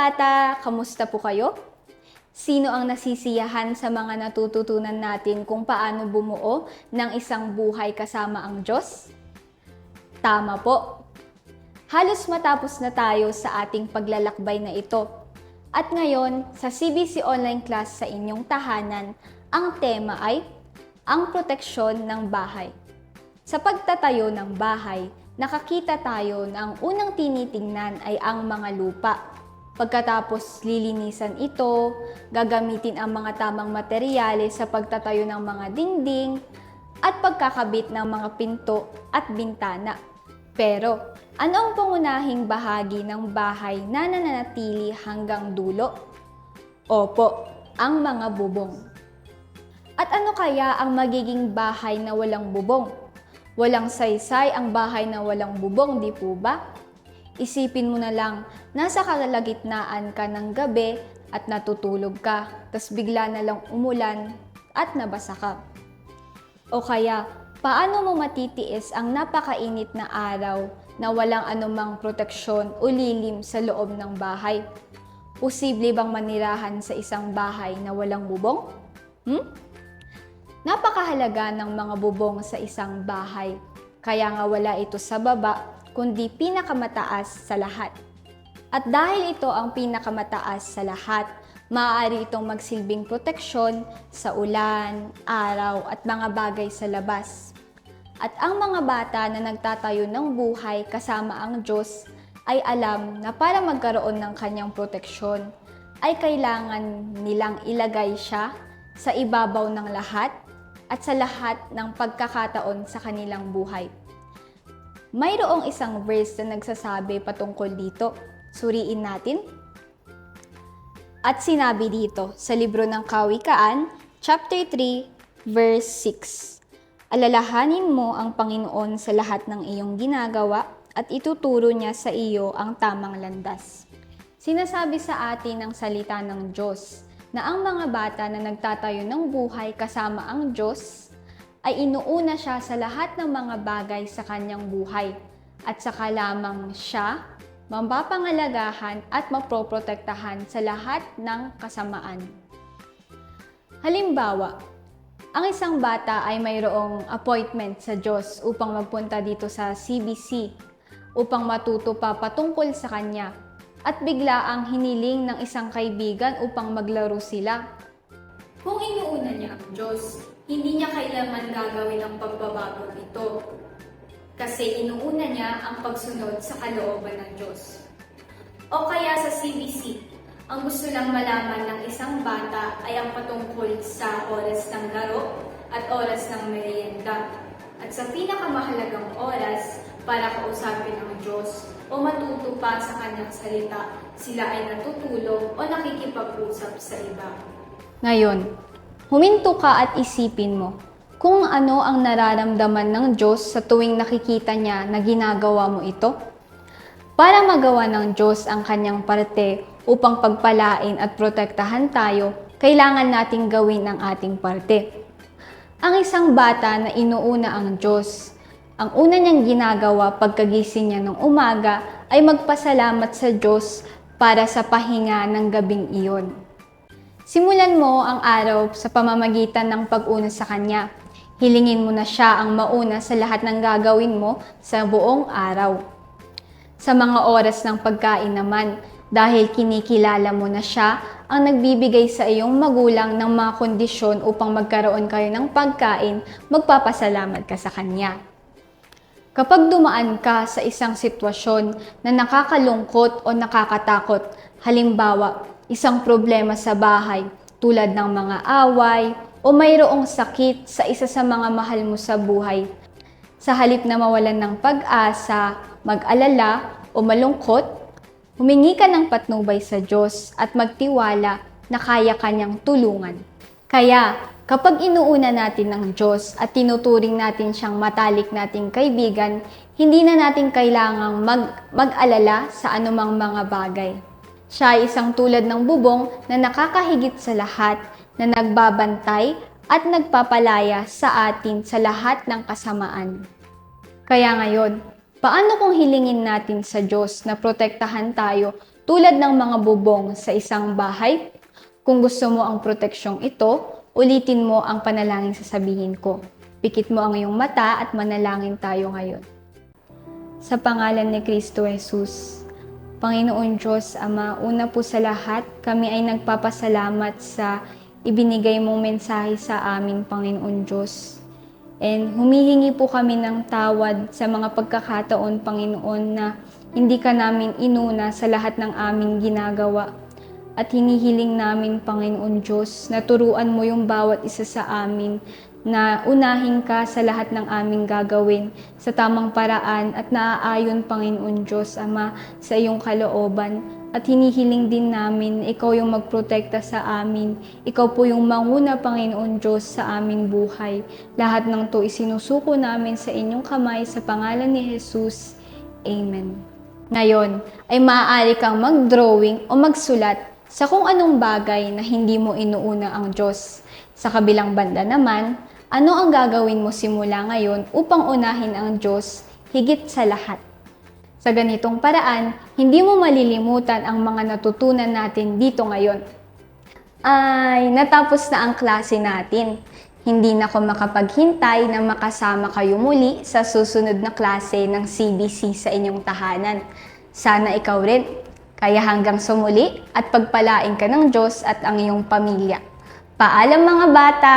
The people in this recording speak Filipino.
bata, kamusta po kayo? Sino ang nasisiyahan sa mga natututunan natin kung paano bumuo ng isang buhay kasama ang Diyos? Tama po. Halos matapos na tayo sa ating paglalakbay na ito. At ngayon, sa CBC Online Class sa inyong tahanan, ang tema ay ang proteksyon ng bahay. Sa pagtatayo ng bahay, nakakita tayo na ang unang tinitingnan ay ang mga lupa. Pagkatapos lilinisan ito, gagamitin ang mga tamang materyales sa pagtatayo ng mga dingding at pagkakabit ng mga pinto at bintana. Pero, ano ang pangunahing bahagi ng bahay na nananatili hanggang dulo? Opo, ang mga bubong. At ano kaya ang magiging bahay na walang bubong? Walang saysay ang bahay na walang bubong, di po ba? Isipin mo na lang, nasa kalagitnaan ka ng gabi at natutulog ka, tas bigla na lang umulan at nabasa ka. O kaya, paano mo matitiis ang napakainit na araw na walang anumang proteksyon o lilim sa loob ng bahay? Posible bang manirahan sa isang bahay na walang bubong? Napakahalaga ng mga bubong sa isang bahay, kaya nga wala ito sa baba, kundi pinakamataas sa lahat. At dahil ito ang pinakamataas sa lahat, maaari itong magsilbing proteksyon sa ulan, araw at mga bagay sa labas. At ang mga bata na nagtatayo ng buhay kasama ang Diyos ay alam na para magkaroon ng kanyang proteksyon, ay kailangan nilang ilagay siya sa ibabaw ng lahat at sa lahat ng pagkakataon sa kanilang buhay. Mayroong isang verse na nagsasabi patungkol dito. Suriin natin. At sinabi dito sa libro ng Kawikaan, chapter 3, verse 6. Alalahanin mo ang Panginoon sa lahat ng iyong ginagawa at ituturo niya sa iyo ang tamang landas. Sinasabi sa atin ng salita ng Diyos na ang mga bata na nagtatayo ng buhay kasama ang Diyos ay inuuna siya sa lahat ng mga bagay sa kanyang buhay at saka lamang siya mapapangalagahan at mapoprotektahan sa lahat ng kasamaan. Halimbawa, ang isang bata ay mayroong appointment sa Diyos upang magpunta dito sa CBC upang matuto pa patungkol sa Kanya. At bigla ang hiniling ng isang kaibigan upang maglaro sila. Kung inuuna niya ang Diyos, hindi niya kailanman gagawin ang pagbabago nito. Kasi inuuna niya ang pagsunod sa kalooban ng Diyos. O kaya sa CBC, ang gusto lang malaman ng isang bata ay ang patungkol sa oras ng laro at oras ng merienda. At sa pinakamahalagang oras para kausapin ang Diyos o matuto pa sa kanyang salita, sila ay natutulog o nakikipag-usap sa iba. Ngayon, huminto ka at isipin mo kung ano ang nararamdaman ng Diyos sa tuwing nakikita niya na ginagawa mo ito. Para magawa ng Diyos ang kanyang parte upang pagpalain at protektahan tayo, kailangan nating gawin ang ating parte. Ang isang bata na inuuna ang Diyos, ang una niyang ginagawa pagkagising niya ng umaga ay magpasalamat sa Diyos para sa pahinga ng gabing iyon. Simulan mo ang araw sa pamamagitan ng pag-una sa Kanya. Hilingin mo na siya ang mauna sa lahat ng gagawin mo sa buong araw. Sa mga oras ng pagkain naman, dahil kinikilala mo na siya, ang nagbibigay sa iyong magulang ng mga kondisyon upang magkaroon kayo ng pagkain, magpapasalamat ka sa Kanya. Kapag dumaan ka sa isang sitwasyon na nakakalungkot o nakakatakot, halimbawa, isang problema sa bahay tulad ng mga away o mayroong sakit sa isa sa mga mahal mo sa buhay, sa halip na mawalan ng pag-asa, mag-alala o malungkot, humingi ka ng patnubay sa Diyos at magtiwala na kaya Kanyang tulungan. Kaya, kapag inuuna natin ng Diyos at tinuturing natin siyang matalik nating kaibigan, hindi na natin kailangang mag-alala sa anumang mga bagay. Siya ay isang tulad ng bubong na nakakahigit sa lahat, na nagbabantay at nagpapalaya sa atin sa lahat ng kasamaan. Kaya ngayon, paano kung hilingin natin sa Diyos na protektahan tayo tulad ng mga bubong sa isang bahay. Kung gusto mo ang proteksyong ito, ulitin mo ang panalangin sasabihin ko. Pikit mo ang iyong mata at manalangin tayo ngayon. Sa pangalan ni Kristo Jesus, Panginoon Diyos Ama, una po sa lahat, kami ay nagpapasalamat sa ibinigay mong mensahe sa amin, Panginoon Diyos. And humihingi po kami ng tawad sa mga pagkakataon, Panginoon, na hindi ka namin inuna sa lahat ng aming ginagawa. At hinihiling namin, Panginoon Diyos, na turuan mo yung bawat isa sa amin na unahin ka sa lahat ng aming gagawin sa tamang paraan at naaayon, Panginoon Diyos, Ama, sa iyong kalooban. At hinihiling din namin na ikaw yung magprotekta sa amin. Ikaw po yung manguna, Panginoon Diyos, sa aming buhay. Lahat ng to isinusuko namin sa inyong kamay sa pangalan ni Jesus. Amen. Ngayon ay maaari kang mag-drawing o magsulat sa kung anong bagay na hindi mo inuuna ang Diyos. Sa kabilang banda naman, ano ang gagawin mo simula ngayon upang unahin ang Diyos higit sa lahat? Sa ganitong paraan, hindi mo malilimutan ang mga natutunan natin dito ngayon. Ay, natapos na ang klase natin. Hindi na ako makapaghintay na makasama kayo muli sa susunod na klase ng CBC sa inyong tahanan. Sana ikaw rin. Kaya hanggang sumuli at pagpalain ka ng Diyos at ang iyong pamilya. Paalam mga bata!